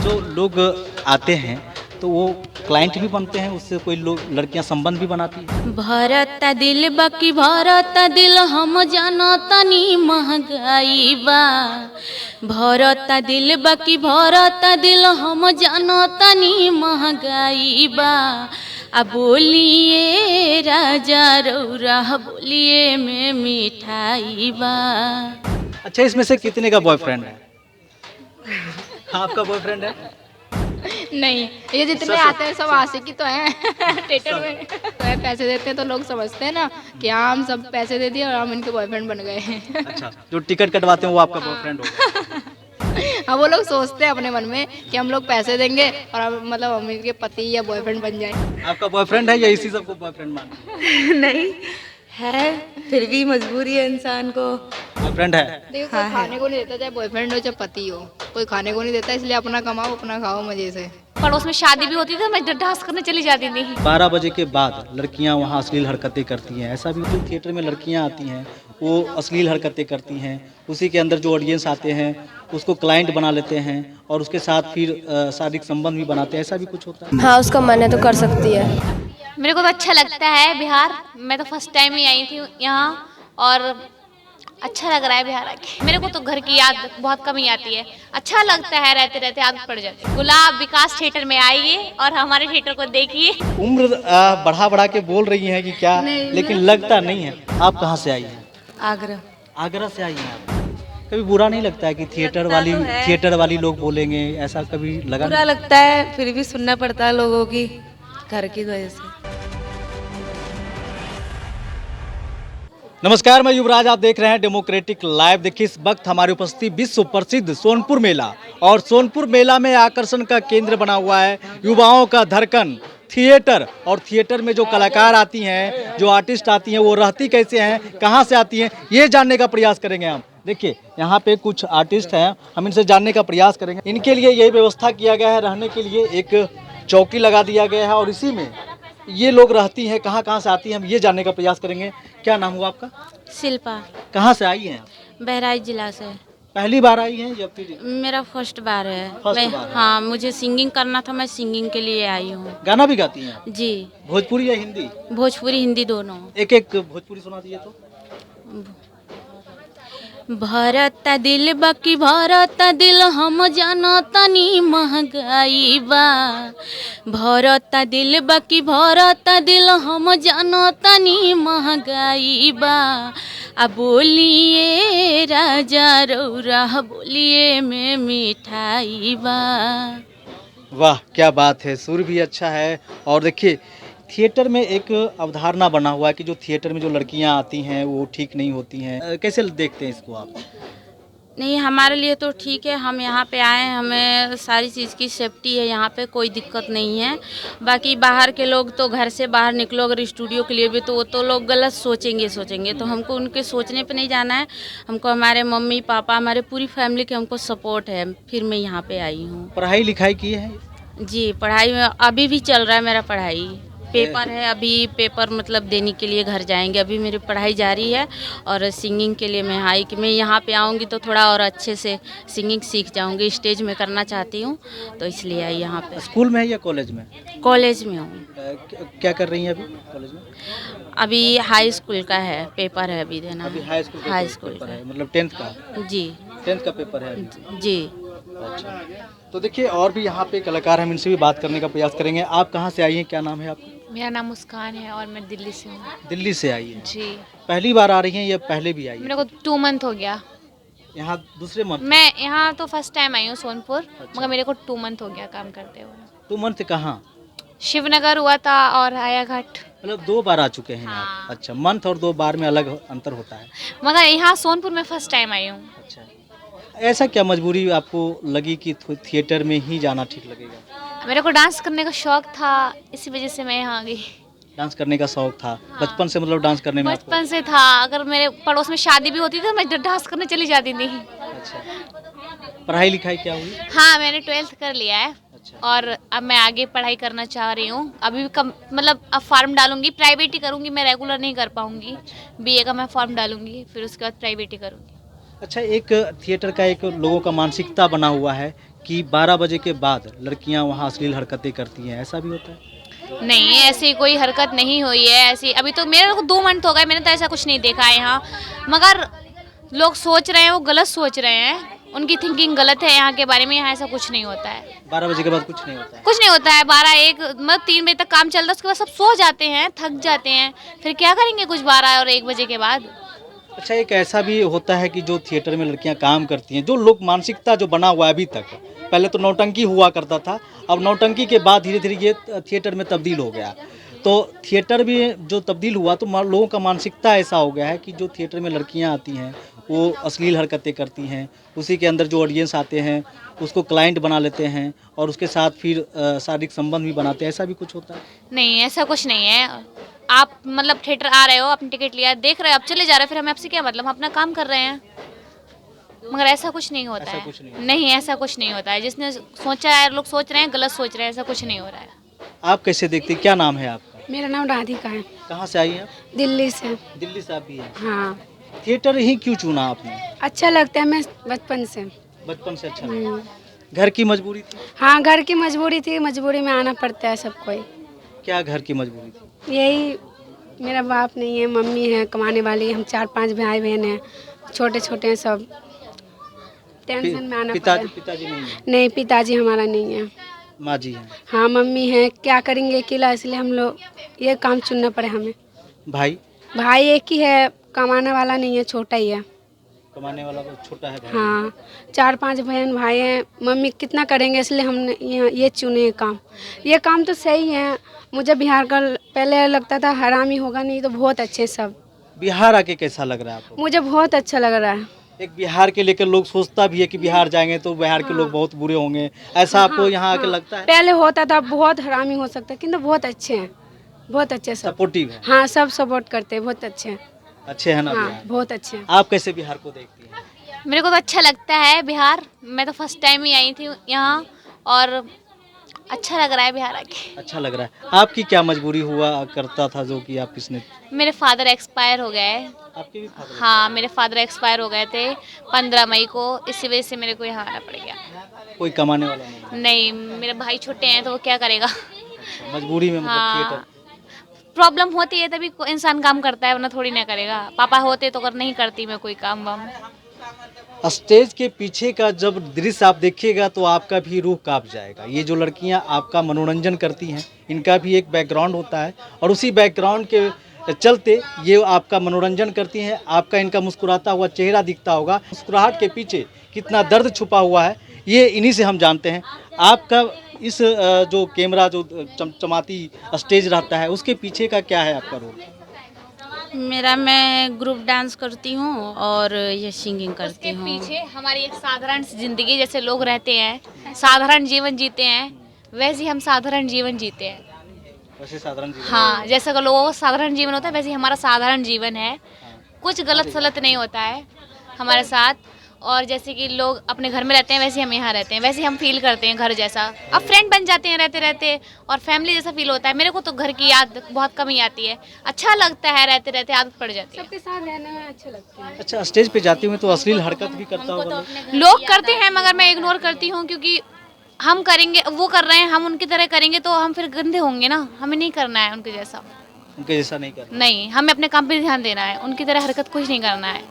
जो लोग आते हैं तो वो क्लाइंट भी बनते हैं, उससे कोई लोग लड़कियां संबंध भी बनाती है। भरत दिल बाकी भरत दिल हम जानतनी महंगाई बा। भरत दिल बाकी भरत दिल हम जानतनी महंगाई बा। अब बोलिए राजा रौरा बोलिए में मिठाई बा। अच्छा, इसमें से कितने का बॉयफ्रेंड है? आपका बॉयफ्रेंड है? नहीं, ये जितने आते हैं सब आशिकी तो हैं थिएटर में। तो है, पैसे देते हैं तो लोग समझते हैं ना कि हाँ हम सब पैसे दे दिए और हम इनके बॉयफ्रेंड बन गए हैं। अच्छा, जो टिकट कटवाते हैं वो आपका बॉयफ्रेंड होगा? हाँ, वो लोग सोचते हैं अपने मन में कि हम लोग पैसे देंगे और हम इनके पति या बॉयफ्रेंड बन जाएंगे। आपका बॉयफ्रेंड है या इसी सबको बॉयफ्रेंड मानते हैं? नहीं है, फिर भी मजबूरी है इंसान को। बॉयफ्रेंड है? देखो, कोई खाने को नहीं देता, चाहे बॉयफ्रेंड हो चाहे पति हो, कोई खाने को नहीं देता, इसलिए अपना कमाओ अपना खाओ मजे से। पड़ोस में शादी भी होती थी, मैं डांस करने चली जाती थी। 12 बजे के बाद लड़कियां वहां अश्लील हरकतें करती हैं, ऐसा भी जो थिएटर में लड़कियां आती हैं वो अश्लील हरकतें करती हैं, उसी के अंदर जो ऑडियंस आते हैं उसको क्लाइंट बना लेते हैं और उसके साथ फिर शारीरिक संबंध भी बनाते हैं, ऐसा भी कुछ होता है? हाँ, उसका मन है तो कर सकती है। मेरे को तो अच्छा लगता है बिहार। मैं तो फर्स्ट टाइम ही आई थी यहाँ और अच्छा लग रहा है बिहार आके। मेरे को तो घर की याद बहुत कम ही आती है, अच्छा लगता है, रहते रहते आदत पड़ जाती है। गुलाब विकास थिएटर में आइए और हमारे थिएटर को देखिए। उम्र बढ़ा बढ़ा के बोल रही हैं कि क्या, लेकिन लगता नहीं है। आप कहाँ से आई हैं? आगरा। आगरा से आई हैं आप? कभी बुरा नहीं लगता है कि थिएटर वाली लोग बोलेंगे, ऐसा कभी लगा? बुरा लगता है, फिर भी सुनना पड़ता है लोगों की, घर की वजह से। नमस्कार, मैं युवराज, आप देख रहे हैं डेमोक्रेटिक लाइव। देखिए, इस वक्त हमारी उपस्थिति विश्व प्रसिद्ध सोनपुर मेला, और सोनपुर मेला में आकर्षण का केंद्र बना हुआ है युवाओं का धड़कन थिएटर। और थिएटर में जो कलाकार आती हैं, जो आर्टिस्ट आती हैं, वो रहती कैसे हैं, कहां से आती हैं, ये जानने का प्रयास करेंगे हम। देखिए, यहाँ पे कुछ आर्टिस्ट हैं, हम इनसे जानने का प्रयास करेंगे। इनके लिए यही व्यवस्था किया गया है, रहने के लिए एक चौकी लगा दिया गया है और इसी में ये लोग रहती हैं। कहाँ कहाँ से आती हैं, हम ये जानने का प्रयास करेंगे। क्या नाम हुआ आपका? शिल्पा। कहाँ से आई हैं आप? बहराइच जिला से। पहली बार आई हैं या फिर? मेरा फर्स्ट बार है। फर्स्ट बार है। हाँ, मुझे सिंगिंग करना था, मैं सिंगिंग के लिए आई हूँ। गाना भी गाती हैं आप? जी, भोजपुरी या हिंदी? भोजपुरी हिंदी दोनों। एक एक भोजपुरी सुना दीजिए तो। भरत दिल बाकी भरत दिल हम जानतनी महंगाई बा। भरत दिल बाकी भरत दिल हम जानतनी महंगाई बा। अब बोलिए राजा रौरा बोलिए में मिठाई बा। वाह, क्या बात है, सुर भी अच्छा है। और देखिए, थिएटर में एक अवधारणा बना हुआ है कि जो थिएटर में जो लड़कियां आती हैं वो ठीक नहीं होती हैं। कैसे देखते हैं इसको आप? नहीं, हमारे लिए तो ठीक है, हम यहाँ पे आए हैं, हमें सारी चीज़ की सेफ्टी है, यहाँ पे कोई दिक्कत नहीं है। बाकी बाहर के लोग तो घर से बाहर निकलो अगर स्टूडियो के लिए भी तो वो तो लोग गलत सोचेंगे, तो हमको उनके सोचने पे नहीं जाना है। हमको हमारे मम्मी पापा, हमारे पूरी फैमिली के हमको सपोर्ट है, फिर मैं यहाँ पे आई हूँ। पढ़ाई लिखाई की है? जी, पढ़ाई में अभी भी चल रहा है मेरा पढ़ाई। पेपर है, अभी पेपर मतलब देने के लिए घर जाएंगे। अभी मेरी पढ़ाई जारी है और सिंगिंग के लिए मैं आई कि मैं यहाँ पे आऊँगी तो थोड़ा और अच्छे से सिंगिंग सीख जाऊँगी। स्टेज में करना चाहती हूँ तो इसलिए आई यहाँ पे। स्कूल में है या कॉलेज में? कॉलेज में हूँ। क्या कर रही हैं अभी कॉलेज में? अभी हाई स्कूल का है, पेपर है अभी देना। अभी हाई स्कूल का है, मतलब 10th का? जी, 10th का पेपर है अभी। जी। अच्छा, तो देखिए, और भी यहाँ पे कलाकार, हम इनसे भी बात करने का प्रयास करेंगे। आप कहाँ से आई हैं, क्या नाम है आपका? मेरा नाम मुस्कान है और मैं दिल्ली से हूँ। दिल्ली से आई हैं? जी। पहली बार आ रही हैं या पहले भी आई हैं? मेरे को 2 मंथ हो गया। यहाँ दूसरे मंथ? मैं यहाँ तो फर्स्ट टाइम आई हूँ सोनपुर, मगर मेरे को 2 मंथ हो गया काम करते हुए। 2 मंथ कहाँ? शिवनगर हुआ था और हायाघाट। मतलब 2 बार आ चुके हैं हाँ। आप? अच्छा, मंथ और 2 बार में अलग अंतर होता है? मगर यहाँ सोनपुर में फर्स्ट टाइम आई हूँ। अच्छा, ऐसा क्या मजबूरी आपको लगी कि थिएटर में ही जाना ठीक लगेगा? मेरे को डांस करने का शौक था, इसी वजह से मैं यहाँ आ गई। डांस करने का शौक था? हाँ। बचपन से मतलब डांस करने में आपको? बचपन से था, अगर मेरे पड़ोस में शादी भी होती थी तो मैं डांस करने चली जाती थी। अच्छा, पढ़ाई लिखाई क्या हुई? हाँ, मैंने 12th कर लिया है। अच्छा, और अब मैं आगे पढ़ाई करना चाह रही हूँ। अभी भी कम मतलब अब फॉर्म डालूंगी, प्राइवेट ही करूँगी, मैं रेगुलर नहीं कर पाऊँगी। बीए का मैं फॉर्म डालूंगी, फिर उसके बाद प्राइवेट ही करूँगी। अच्छा, एक थिएटर का एक लोगों का मानसिकता बना हुआ है कि 12 बजे के बाद लड़कियां वहां अश्लील हरकतें करती हैं, ऐसा भी होता है? नहीं, ऐसी कोई हरकत नहीं हुई है। ऐसी अभी तो मेरे को 2 मंथ हो गए, मैंने तो ऐसा कुछ नहीं देखा है यहाँ। मगर लोग सोच रहे हैं, वो गलत सोच रहे हैं, उनकी थिंकिंग गलत है यहाँ के बारे में। यहाँ ऐसा कुछ नहीं होता है। 12 बजे के बाद कुछ नहीं होता है? कुछ नहीं होता है। 12-1 मतलब 3 बजे तक काम चलता है, उसके बाद सब सो जाते हैं, थक जाते हैं, फिर क्या करेंगे कुछ 12 और 1 बजे के बाद। अच्छा, एक ऐसा भी होता है कि जो थिएटर में लड़कियां काम करती हैं, जो लोग मानसिकता जो बना हुआ है अभी तक, पहले तो नौटंकी हुआ करता था, अब नौटंकी के बाद धीरे धीरे ये थिएटर में तब्दील हो गया। तो थिएटर में जो तब्दील हुआ तो लोगों का मानसिकता ऐसा हो गया है कि जो थिएटर में लड़कियां आती हैं वो अश्लील हरकतें करती हैं, उसी के अंदर जो ऑडियंस आते हैं उसको क्लाइंट बना लेते हैं और उसके साथ फिर शारीरिक संबंध भी बनाते हैं, ऐसा भी कुछ होता है? नहीं, ऐसा कुछ नहीं है। आप मतलब थिएटर आ रहे हो, अपनी टिकट लिया, देख रहे हो, आप चले जा रहे हो, फिर हमें आपसे क्या मतलब, हम अपना काम कर रहे हैं। मगर ऐसा कुछ नहीं होता ऐसा है। कुछ नहीं होता। नहीं, ऐसा कुछ नहीं होता है। जिसने सोचा है, लोग सोच रहे हैं, गलत सोच रहे हैं, ऐसा कुछ नहीं हो रहा है। आप कैसे देखते हैं? क्या नाम है आपका? मेरा नाम राधिका है, कहाँ से आई हैं आप? दिल्ली से। दिल्ली से आप भी हैं? हाँ, थिएटर ही क्यों चुना आपने? अच्छा लगता है, मैं बचपन से। बचपन से अच्छा लगा? घर की मजबूरी थी? हाँ, घर की मजबूरी थी, मजबूरी में आना पड़ता है सब कोई। क्या घर की मजबूरी थी? यही, मेरा बाप नहीं है, मम्मी है कमाने वाली, हम 4-5 भाई बहन हैं, छोटे छोटे हैं सब, टेंशन में आना पड़ता है। पिताजी नहीं है? नहीं, पिताजी हमारा नहीं है। माँ जी हैं? हाँ, मम्मी है, क्या करेंगे अकेला, इसलिए हम लोग ये काम चुनना पड़े हमें। भाई? भाई एक ही है, कमाने वाला नहीं है, छोटा ही है। कमाने वाला तो छोटा है भाई? हाँ, 4-5 बहन भाई हैं, मम्मी कितना करेंगे, इसलिए हमने ये चुने ये काम। ये काम तो सही है। मुझे बिहार का पहले लगता था हरामी होगा, नहीं तो बहुत अच्छे सब। बिहार आके कैसा लग रहा है आपको? मुझे बहुत अच्छा लग रहा है। एक बिहार के लेकर लोग सोचता भी है कि बिहार जाएंगे तो बिहार के लोग बहुत बुरे होंगे, ऐसा आपको यहाँ आके लगता है? पहले होता था बहुत हरामी हो सकता है, किंतु बहुत अच्छे हैं, बहुत अच्छे सब। सपोर्टिव है? हाँ, सब सपोर्ट करते हैं, बहुत अच्छे हैं। अच्छे हैं ना हाँ, बिहार? बहुत अच्छे हैं। आप कैसे बिहार को देखती हैं? मेरे को तो अच्छा लगता है बिहार। मैं तो फर्स्ट टाइम ही आई थी यहाँ और अच्छा लग रहा है बिहार आके। अच्छा लग रहा है। आपकी क्या मजबूरी हुआ करता था जो कि आप इसने? मेरे फादर एक्सपायर हो गए। आपके भी फादर? हाँ, मेरे फादर एक्सपायर हो गए थे 15 मई को, इसी वजह से मेरे को यहाँ आना पड़ गया। कोई कमाने वाला नहीं? नहीं, मेरे भाई छोटे हैं तो वो क्या करेगा। मजबूरी में मतलब हाँ, थिएटर? प्रॉब्लम होती है तभी इंसान काम करता है, वरना थोड़ी ना करेगा। पापा होते तो नहीं करती मैं कोई काम वाम। स्टेज के पीछे का जब दृश्य आप देखिएगा तो आपका भी रूह कांप जाएगा। ये जो लड़कियां आपका मनोरंजन करती हैं, इनका भी एक बैकग्राउंड होता है और उसी बैकग्राउंड के चलते ये आपका मनोरंजन करती हैं। आपका इनका मुस्कुराता हुआ चेहरा दिखता होगा, मुस्कुराहट के पीछे कितना दर्द छुपा हुआ है ये इन्हीं से हम जानते हैं। आपका इस जो कैमरा जो चमचमाती स्टेज रहता है उसके पीछे का क्या है आपका रोल? मैं ग्रुप डांस करती हूँ और ये सिंगिंग करती उसके हूँ। पीछे हमारी एक साधारण सी जिंदगी, जैसे लोग रहते हैं, साधारण जीवन जीते हैं, वैसे ही हम साधारण जीवन जीते हैं। वैसे साधारण जीवन? हाँ, जैसा कि लोगों का साधारण जीवन होता है, वैसे ही हमारा साधारण जीवन है। कुछ गलत सलत नहीं होता है हमारे साथ। और जैसे कि लोग अपने घर में रहते हैं, वैसे हम यहाँ रहते हैं, वैसे हम फील करते हैं घर जैसा। अब फ्रेंड बन जाते हैं रहते रहते, और फैमिली जैसा फील होता है। मेरे को तो घर की याद बहुत कम ही आती है, अच्छा लगता है, रहते रहते आदत पड़ जाती है। सबके साथ रहने में अच्छा लगता है। अच्छा, स्टेज पे जाती हूँ तो अश्लील हरकत भी करता होगा लोग? लोग करते हैं मगर मैं इग्नोर करती हूँ, क्योंकि हम करेंगे, वो कर रहे हैं, हम उनकी तरह करेंगे तो हम फिर गंदे होंगे ना। हमें नहीं करना है उनके जैसा। उनके जैसा नहीं करना? नहीं, हमें अपने काम पे ध्यान देना है, उनकी तरह हरकत कुछ नहीं करना है।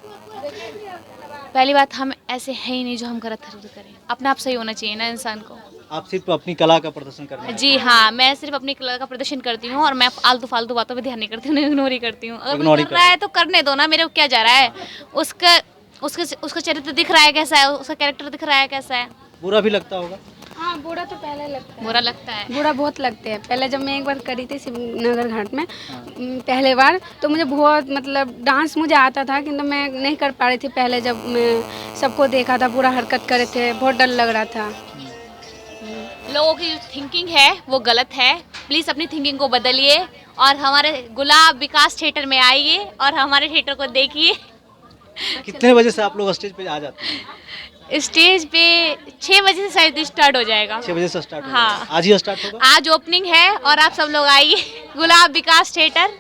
पहली बात, हम ऐसे हैं ही नहीं जो हम गलत हरकत करें। अपना आप सही होना चाहिए ना इंसान को। आप सिर्फ अपनी कला का प्रदर्शन करना है? जी हाँ, मैं सिर्फ अपनी कला का प्रदर्शन करती हूँ और मैं आलतू फालतू बातों पे ध्यान नहीं करती हूँ, इग्नोर ही करती हूँ। अगर कोई कर रहा है तो करने दो ना, मेरे को क्या जा रहा है। उसका चरित्र दिख रहा है कैसा है, उसका कैरेक्टर दिख रहा है कैसा है। बुरा भी लगता होगा? हाँ, बुरा तो पहले लगता है। बुरा लगता है। बुरा बहुत लगते हैं। पहले जब मैं एक बार करी थी शिवनगर घाट में पहले बार, तो मुझे बहुत मतलब डांस मुझे आता था, किंतु मैं नहीं कर पा रही थी पहले। जब मैं सबको देखा था पूरा हरकत करे थे, बहुत डर लग रहा था। लोगों की थिंकिंग है वो गलत है। प्लीज़ अपनी थिंकिंग को बदलिए और हमारे गुलाब विकास थिएटर में आइए और हमारे थिएटर को देखिए। कितने बजे से आप लोग स्टेज पे आ जाते हैं? स्टेज पे 6 बजे से शायद स्टार्ट हो जाएगा। 6 बजे से स्टार्ट होगा? हाँ। आज ही स्टार्ट होगा? आज ओपनिंग है और आप सब लोग आइए गुलाब विकास थिएटर।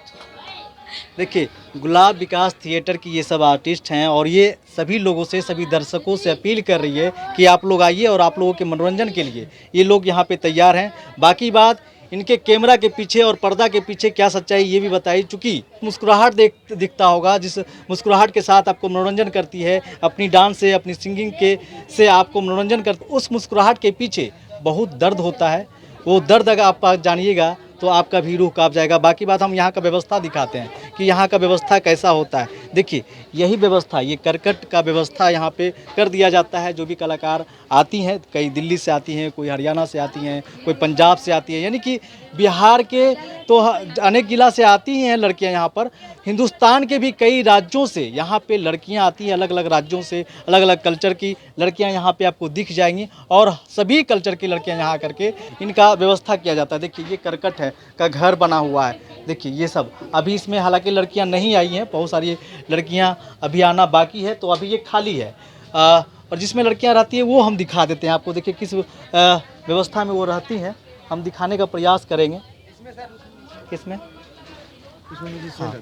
देखिए, गुलाब विकास थिएटर की ये सब आर्टिस्ट हैं और ये सभी लोगों से, सभी दर्शकों से अपील कर रही है कि आप लोग आइए और आप लोगों के मनोरंजन के लिए ये लोग यहाँ पे तैयार हैं। बाकी बात इनके कैमरा के पीछे और पर्दा के पीछे क्या सच्चाई ये भी बताई, चूँकि मुस्कुराहट दिखता होगा, जिस मुस्कुराहट के साथ आपको मनोरंजन करती है, अपनी डांस से, अपनी सिंगिंग के से आपको मनोरंजन करती, उस मुस्कुराहट के पीछे बहुत दर्द होता है। वो दर्द अगर आप जानिएगा तो आपका भी रूह कांप जाएगा। बाकी बात हम यहाँ का व्यवस्था दिखाते हैं कि यहाँ का व्यवस्था कैसा होता है। देखिए, यही व्यवस्था, ये करकट का व्यवस्था यहाँ पे कर दिया जाता है। जो भी कलाकार आती हैं, कई दिल्ली से आती हैं, कोई हरियाणा से आती हैं, कोई पंजाब से आती हैं, यानी कि बिहार के तो अनेक जिला से आती हैं लड़कियाँ यहाँ पर। हिंदुस्तान के भी कई राज्यों से यहाँ पे लड़कियाँ आती हैं, अलग अलग राज्यों से, अलग अलग कल्चर की लड़कियाँ यहाँ पे आपको दिख जाएंगी और सभी कल्चर की लड़कियाँ यहाँ करके इनका व्यवस्था किया जाता है। देखिए, ये करकट है का घर बना हुआ है। देखिए, ये सब अभी इसमें हालांकि लड़कियाँ नहीं आई हैं, बहुत सारी लड़कियाँ अभी आना बाकी है, तो अभी ये खाली है। और जिसमें लड़कियाँ रहती हैं वो हम दिखा देते हैं आपको। देखिए, किस व्यवस्था में वो रहती हैं, हम दिखाने का प्रयास करेंगे। किसमें? हाँ।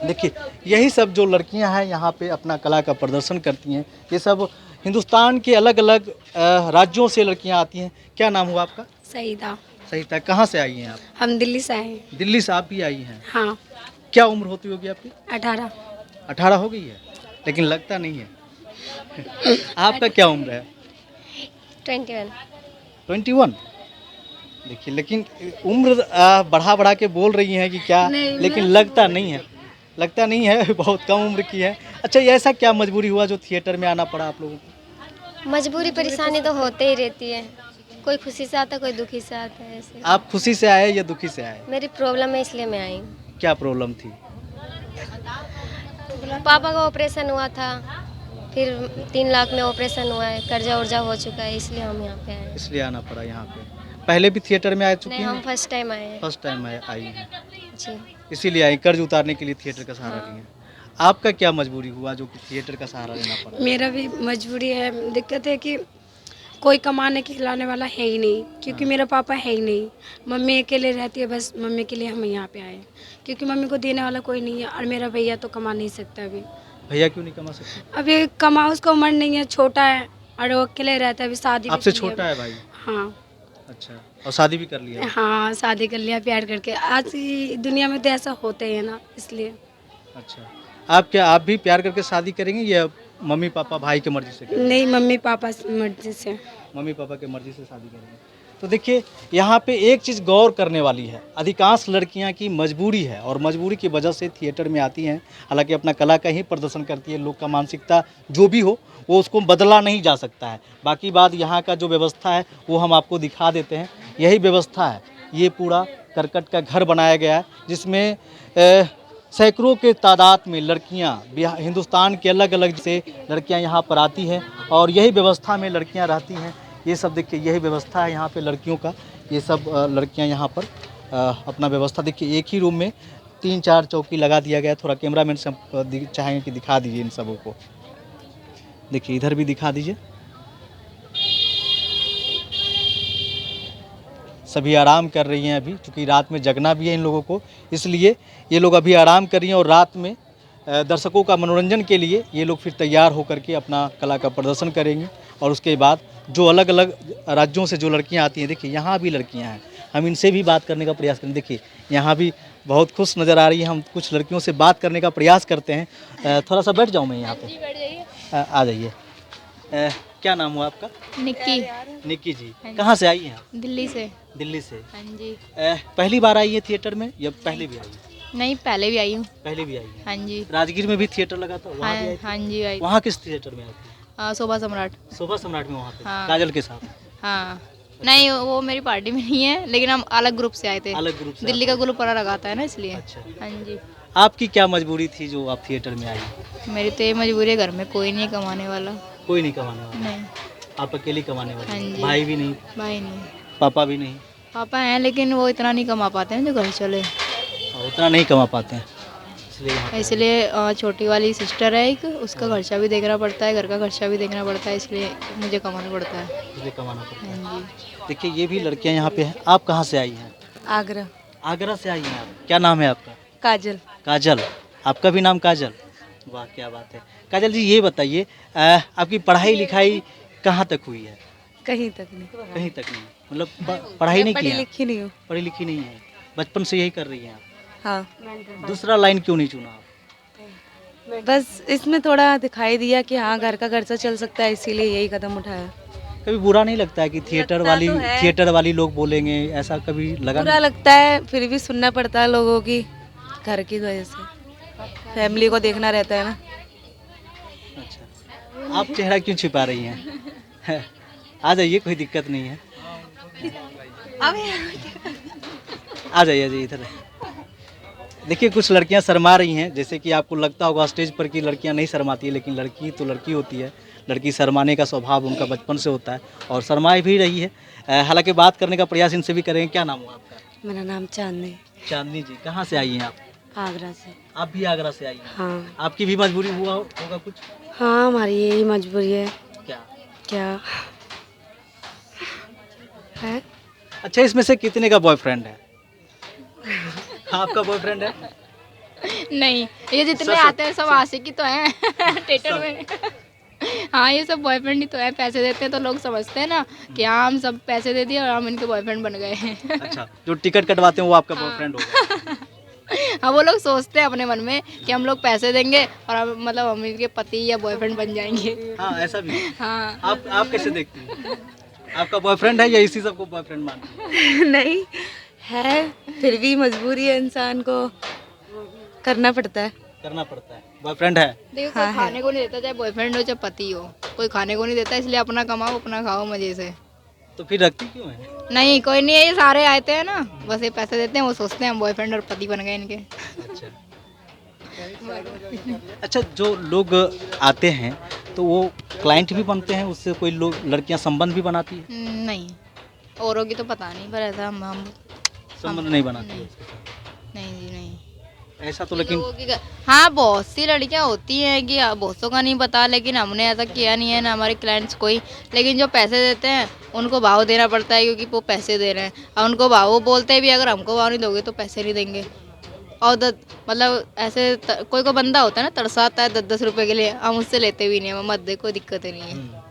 देखिए, यही सब जो लड़कियां हैं यहाँ पे अपना कला का प्रदर्शन करती हैं। ये सब हिंदुस्तान के अलग अलग राज्यों से लड़कियां आती हैं। क्या नाम हुआ आपका? सईदा। सहीता, कहाँ से आई हैं आप? हम दिल्ली से आए हैं। दिल्ली से आप भी आई हैं? हाँ। क्या उम्र होती होगी आपकी? 18। 18 हो गई है, लेकिन लगता नहीं है। आपका क्या उम्र है? 21। 21। देखिए, लेकिन उम्र बढ़ा के बोल रही हैं कि क्या, लेकिन लगता नहीं है, लगता नहीं है, बहुत कम उम्र की है। अच्छा, ये ऐसा क्या मजबूरी हुआ जो थिएटर में आना पड़ा आप लोगों को? मजबूरी परेशानी तो होते ही रहती है, कोई खुशी से आता है, कोई दुखी से आता है। ऐसे आप खुशी से आए या दुखी से आए? मेरी प्रॉब्लम है इसलिए मैं आई। क्या प्रॉब्लम थी? पापा का ऑपरेशन हुआ था, फिर 3 लाख में ऑपरेशन हुआ है, कर्जा उर्जा हो चुका है, इसलिए हम यहाँ पे आए। इसलिए आना पड़ा यहाँ पे। पहले भी थिएटर में आ चुकी नहीं, हैं? हम फर्स्ट टाइम आए हैं। फर्स्ट टाइम आई हैं, जी। इसीलिए आई, कर्ज उतारने के लिए थिएटर का सहारा लिया। आपका क्या मजबूरी हुआ जो कि थिएटर का सहारा लेना पड़ा? मेरा भी मजबूरी है। दिक्कत है कि कोई कमाने के खिलाने वाला है ही नहीं, क्योंकि मेरा पापा है ही नहीं। मम्मी अकेले रहती है, बस मम्मी के लिए हम यहाँ पे आए, क्योंकि मम्मी को देने वाला कोई नहीं है। और मेरा भैया तो कमा नहीं सकता अभी। भैया क्यों नहीं कमा सकते? अभी कमा उसका उम्र नहीं है, छोटा है और वो अकेले रहता है। अभी शादी भी आपसे कर लिया। छोटा है भाई? हाँ। अच्छा, और शादी भी कर लिया? हाँ, शादी कर लिया प्यार करके। आज की दुनिया में तो ऐसा होता ही है ना, इसलिए। अच्छा, आप भी प्यार करके शादी करेंगे या मम्मी पापा भाई की मर्जी से करेंगे? नहीं, मम्मी पापा की मर्जी से। मम्मी पापा की मर्जी से शादी करेंगे। तो देखिए, यहाँ पे एक चीज़ गौर करने वाली है, अधिकांश लड़कियाँ की मजबूरी है और मजबूरी की वजह से थिएटर में आती हैं। हालांकि अपना कला का ही प्रदर्शन करती है। लोग का मानसिकता जो भी हो वो उसको बदला नहीं जा सकता है। बाकी बात यहाँ का जो व्यवस्था है वो हम आपको दिखा देते हैं। यही व्यवस्था है, ये पूरा करकट का घर बनाया गया है, जिसमें सैकड़ों के तादाद में लड़कियाँ हिंदुस्तान के अलग अलग से लड़कियाँ यहाँ पर आती हैं और यही व्यवस्था में लड़कियाँ रहती हैं। ये सब देखिए, यही व्यवस्था है यहाँ पे लड़कियों का। ये सब लड़कियाँ यहाँ पर अपना व्यवस्था, देखिए एक ही रूम में 3-4 चौकी लगा दिया गया है। थोड़ा कैमरामैन से हम चाहेंगे कि दिखा दीजिए इन सबों को। देखिए, इधर भी दिखा दीजिए। सभी आराम कर रही हैं अभी, क्योंकि रात में जगना भी है इन लोगों को, इसलिए ये लोग अभी आराम कर रही हैं। और रात में दर्शकों का मनोरंजन के लिए ये लोग फिर तैयार होकर के अपना कला का प्रदर्शन करेंगे। और उसके बाद जो अलग अलग राज्यों से जो लड़कियां आती हैं, देखिए यहाँ भी लड़कियां हैं, हम इनसे भी बात करने का प्रयास करें। देखिए, यहाँ भी बहुत खुश नज़र आ रही है। हम कुछ लड़कियों से बात करने का प्रयास करते हैं। थोड़ा सा बैठ जाऊँ मैं यहाँ पे? आ जाइए। क्या नाम हुआ आपका? निक्की। निक्की जी, कहाँ से आई हैं आप? दिल्ली से। दिल्ली से। हाँ जी। पहली बार आई है थिएटर में या पहले भी आई है? नहीं, पहले भी आई हूँ। पहले भी आई है। हाँ जी। राजगीर में भी थिएटर लगा था, वहाँ भी आई थी? हाँ जी आई। वहाँ किस थिएटर में आई थी? शोभा सम्राट। शोभा सम्राट में, वहाँ पे हाँ। काजल के साथ? हाँ। नहीं, वो मेरी पार्टी में नहीं है, लेकिन हम अलग ग्रुप से आए थे। अलग ग्रुप से? दिल्ली का ग्रुप पूरा लगाता है ना, इसलिए। अच्छा। हाँ जी। आपकी क्या मजबूरी थी जो आप थिएटर में आई? मेरी तो ये मजबूरी है, घर में कोई नहीं कमाने वाला। कोई नहीं कमाने वाला? नहीं। आप अकेली कमाने वाली? हाँ जी। भाई भी नहीं? भाई नहीं। पापा भी नहीं? पापा हैं, लेकिन वो इतना नहीं कमा पाते हैं जो घर चले, उतना नहीं कमा पाते हैं, इसलिए छोटी वाली सिस्टर है एक, उसका खर्चा भी देखना पड़ता है, घर का खर्चा भी देखना पड़ता है, इसलिए मुझे कमाना पड़ता है। इसलिए कमाना पड़ता है। हाँ जी। देखिए, ये भी लड़कियां यहाँ पे हैं। आप कहाँ से आई हैं? आगरा। आगरा से आई हैं आप? क्या नाम है आपका? काजल। काजल, आपका भी नाम काजल? वाह क्या बात है। काजल जी ये बताइए आपकी पढ़ाई लिखाई कहाँ तक हुई है? कहीं तक नहीं। कहीं तक नहीं, मतलब पढ़ाई नहीं पढ़ी किया? लिखी नहीं हूँ। पढ़ी लिखी नहीं है, बचपन से यही कर रही हैं आप? हाँ, दूसरा लाइन क्यों नहीं चुना आप? बस इसमें थोड़ा दिखाई दिया कि हाँ घर का खर्चा चल सकता है, इसीलिए यही कदम उठाया। कभी बुरा नहीं लगता है कि लगता तो है। थिएटर वाली लोग बोलेंगे, ऐसा कभी लगा बुरा लगता है, फिर भी सुनना पड़ता है लोगों की, घर की वजह से फैमिली को देखना रहता है ना। नहीं? अच्छा, आप चेहरा क्यों छिपा रही हैं? आ जाइए, कोई दिक्कत नहीं है। आ जाइए जी इधर। देखिए कुछ लड़कियां शर्मा रही हैं, जैसे कि आपको लगता होगा स्टेज पर कि लड़कियां नहीं शर्माती है, लेकिन लड़की तो लड़की होती है। लड़की शर्माने का स्वभाव उनका बचपन से होता है और शर्मा भी रही है। हालांकि बात करने का प्रयास इनसे भी करेंगे। क्या नाम हुआ आपका? मेरा नाम चांदनी, चांदनी जी, कहाँ से आई हैं आप? आगरा से। आप भी आगरा से आई हैं? हाँ आपकी भी मजबूरी हुआ होगा कुछ? हाँ, हमारी यही मजबूरी है। क्या? क्या है? अच्छा, इसमें से कितने का बॉयफ्रेंड है? आपका बॉयफ्रेंड है? नहीं, ये जितने सब- आते हैं सब आशिकी तो हैं थिएटर में। हाँ, ये सब बॉयफ्रेंड ही तो है, पैसे देते हैं तो लोग समझते हैं ना कि हाँ हम सब पैसे दे दिए और हम इनके बॉयफ्रेंड बन गए हैं। अच्छा, जो टिकट कटवाते हैं वो आपका बॉयफ्रेंड होगा? हाँ, वो लोग सोचते हैं अपने मन में कि हम लोग पैसे देंगे और मतलब हम इनके पति या बॉयफ्रेंड बन जाएंगे। हाँ ऐसा भी है। हाँ, आप कैसे देखती हैं? आपका बॉयफ्रेंड है या इसी सबको बॉयफ्रेंड मानती हैं? नहीं है, फिर भी मजबूरी है, इंसान को करना पड़ता है। करना पड़ता है। बॉयफ्रेंड है? देखो कोई खाने को नहीं देता, चाहे बॉयफ्रेंड हो चाहे पति हो, कोई खाने को नहीं देता, इसलिए अपना कमाओ अपना खाओ मजे से। तो फिर रखती क्यों है? नहीं, कोई नहीं है, ये सारे आते हैं ना, बस ये पैसे देते हैं, वो सोचते हैं हम बॉयफ्रेंड और पति बन गए इनके। अच्छा। अच्छा, जो लोग आते हैं तो वो क्लाइंट भी बनते हैं, उससे कोई लोग लड़कियां संबंध भी बनाती है? नहीं, औरों की तो पता नहीं, पर ऐसा हम संबंध नहीं बनाती नहीं, है? नहीं जी नहीं। ऐसा तो लेकिन लोगों की हाँ, बहुत सी लड़कियां होती हैं कि बहुतों का नहीं पता, लेकिन हमने ऐसा किया नहीं है ना हमारे क्लाइंट्स कोई। लेकिन जो पैसे देते हैं उनको भाव देना पड़ता है, क्योंकि वो पैसे दे रहे हैं और उनको भाव वो बोलते भी, अगर हमको भाव नहीं दोगे तो पैसे नहीं देंगे। और मतलब ऐसे कोई कोई बंदा होता है ना, तरसाता है 10-10 रुपए के लिए, हम उससे लेते भी नहीं है, मत दे, कोई दिक्कत ही नहीं है।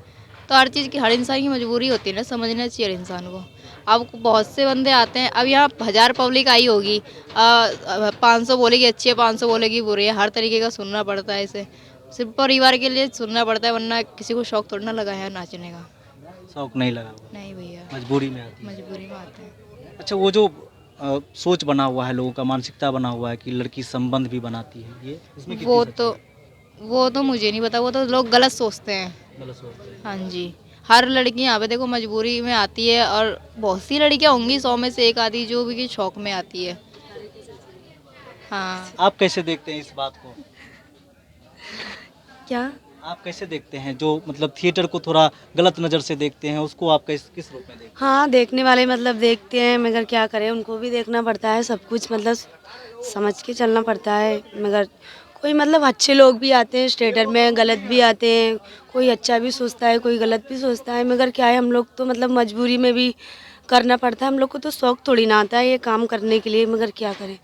तो हर चीज़ की, हर इंसान की मजबूरी होती है ना, समझना चाहिए इंसान को। अब बहुत से बंदे आते हैं, अब यहाँ 1000 पब्लिक आई होगी, 500 बोलेगी अच्छी है, 500 बोलेगी बुरी है, हर तरीके का सुनना पड़ता है। इसे सिर्फ परिवार के लिए सुनना पड़ता है, वरना किसी को शौक थोड़ा ना लगा है नाचने का। शौक नहीं लगा हुआ, नहीं भैया, मजबूरी में आती है। मजबूरी में आते हैं। अच्छा, वो जो सोच बना हुआ है लोगों का, मानसिकता बना हुआ है कि लड़की संबंध भी बनाती है, ये इसमें कितनी वो तो मुझे नहीं पता, वो तो लोग गलत सोचते हैं। गलत सोचते हैं? हाँ जी, हर लड़की यहाँ पे देखो मजबूरी में आती है, और बहुत सी लड़कियाँ होंगी 100 में से एक आधी जो भी कि शौक में आती है। हाँ, आप कैसे देखते हैं इस बात को? क्या? आप कैसे देखते हैं जो मतलब थिएटर को थोड़ा गलत नज़र से देखते हैं, उसको आप किस रूप में देखते हाँ, देखने वाले मतलब देखते हैं, मगर क्या करें, उनको भी देखना पड़ता है, सब कुछ मतलब समझ के चलना पड़ता है। मगर कोई मतलब अच्छे लोग भी आते हैं थिएटर में, गलत भी आते हैं, कोई अच्छा भी सोचता है, कोई गलत भी सोचता है। मगर क्या है, हम लोग तो मतलब मजबूरी में भी करना पड़ता है, हम लोग को तो शौक थोड़ी ना आता है ये काम करने के लिए, मगर क्या करें,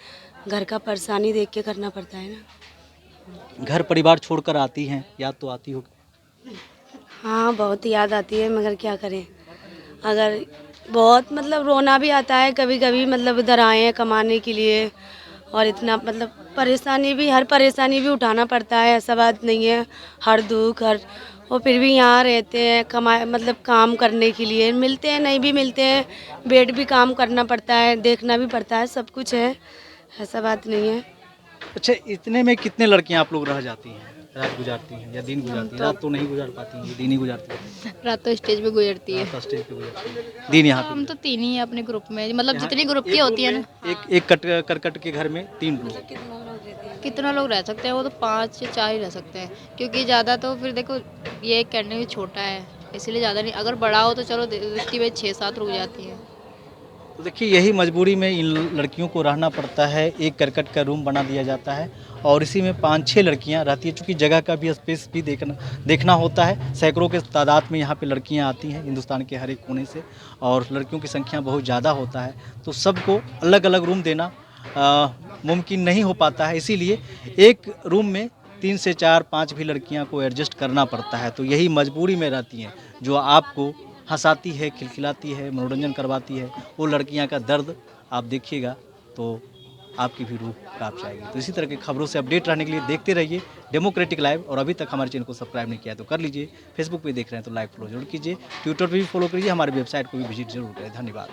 घर का परेशानी देख के करना पड़ता है ना। हैं? घर परिवार छोड़कर आती हैं, याद तो आती होगी? हाँ, बहुत याद आती है, मगर क्या करें, अगर बहुत मतलब रोना भी आता है कभी कभी, मतलब इधर आए हैं कमाने के लिए और इतना मतलब परेशानी भी, हर परेशानी भी उठाना पड़ता है, ऐसा बात नहीं है, हर दुख हर वो फिर भी यहाँ रहते हैं, कमाए मतलब काम करने के लिए, मिलते हैं नहीं भी मिलते हैं, बेड भी काम करना पड़ता है, देखना भी पड़ता है, सब कुछ है, ऐसा बात नहीं है। अच्छा, इतने में कितने लड़कियां आप लोग रह जाती हैं, रात गुजारती हैं या दिन गुजारती हैं? रात तो नहीं गुजार पाती हैं, दिन ही गुजारती हैं। रात तो स्टेज पे गुजरती है। रात तो स्टेज पे गुजारती हैं, दिन यहाँ हम तो 3 ही हैं अपने ग्रुप में, मतलब यहाँ जितनी ग्रुप एक की होती है रूम ना। में एक करकट के घर में 3 लोग। कितना लोग रह सकते हैं, वो तो 5 या 4 ही रह सकते हैं, क्योंकि ज़्यादा तो फिर देखो ये कैंटीन भी छोटा है, इसीलिए ज़्यादा नहीं, अगर बड़ा हो तो चलो इतनी में 6-7 रुक जाती है। तो देखिए, यही मजबूरी में इन लड़कियों को रहना पड़ता है, एक करकट का रूम बना दिया जाता है और इसी में 5-6 लड़कियां रहती है। चूँकि जगह का भी स्पेस भी देखना होता है, सैकड़ों के तादाद में यहाँ पे लड़कियां आती हैं हिंदुस्तान के हर एक कोने से, और लड़कियों की संख्या बहुत ज़्यादा होता है, तो सबको अलग अलग रूम देना मुमकिन नहीं हो पाता है, इसीलिए एक रूम में 3 से 4, 5 भी लड़कियां को एडजस्ट करना पड़ता है। तो यही मजबूरी में रहती हैं जो आपको हंसाती है, खिलखिलाती है, मनोरंजन करवाती है। वो लड़कियां का दर्द आप देखिएगा तो आपकी भी रूह काँप जाएगी। तो इसी तरह की खबरों से अपडेट रहने के लिए देखते रहिए डेमोक्रेटिक लाइव। और अभी तक हमारे चैनल को सब्सक्राइब नहीं किया तो कर लीजिए। फेसबुक पे देख रहे हैं तो लाइक फॉलो जरूर कीजिए, ट्विटर पे भी फॉलो करिए, हमारे वेबसाइट को भी विजिट जरूर करें। धन्यवाद।